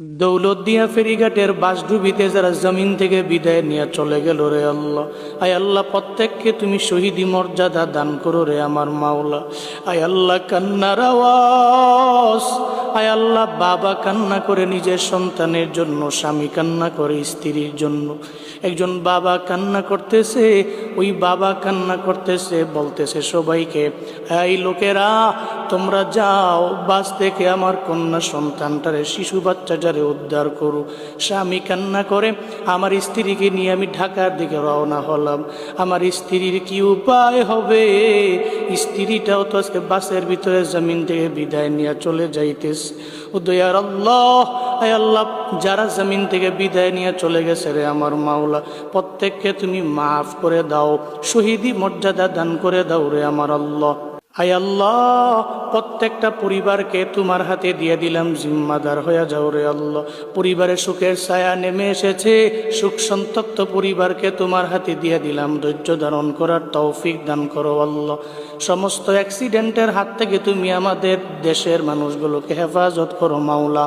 দৌলতদিয়া ফেরিঘাটের বাসডুবিতে যারা জমিন থেকে বিদায় নিয়ে চলে গেল রে আল্লাহ, আয় আল্লাহ প্রত্যেককে তুমি শহীদি মর্যাদা দান করো রে আমার মাওলা। আয় আল্লাহ কান্নার আওয়াজ, আয় আল্লাহ বাবা কান্না করে নিজের সন্তানের জন্য, স্বামী কান্না করে স্ত্রীর জন্য। একজন বাবা কান্না করতেছে, ওই বাবা কান্না করতেছে, বলতেছে সবাইকে, এই লোকেরা তোমরা যাও বাস থেকে আমার কন্যা সন্তানটারে, শিশু বাচ্চাটারে উদ্ধার করো। স্বামী কান্না করে, আমার স্ত্রীকে নিয়ে আমি ঢাকার দিকে রওনা হলাম, আমার স্ত্রীর কি উপায় হবে? স্ত্রীটাও তো আজকে বাসের ভিতরে জমিন থেকে বিদায় নিয়ে চলে যাইতেছে। ও দয়ার আল্লাহ, আয় আল্লাহ যারা জমিন থেকে বিদায় নিয়ে চলে গেছে রে আমার মাওলা, প্রত্যেককে তুমি মাফ করে দাও, শহীদি মর্যাদা দান করে দাও রে আমার আল্লাহ। আয় আল্লাহ প্রত্যেকটা পরিবারকে তোমার হাতে দিয়ে দিলাম, জিম্মাদার হয়ে যাও রে আল্লাহ। পরিবারের সুখের ছায়া নেমে এসেছে, সুখ সন্তপ্ত পরিবারকে তোমার হাতে দিয়ে দিলাম, ধৈর্য ধারণ করার তৌফিক দান করো আল্লাহ। সমস্ত অ্যাক্সিডেন্টের হাত থেকে তুমি আমাদের দেশের মানুষগুলোকে হেফাজত করো মাওলা।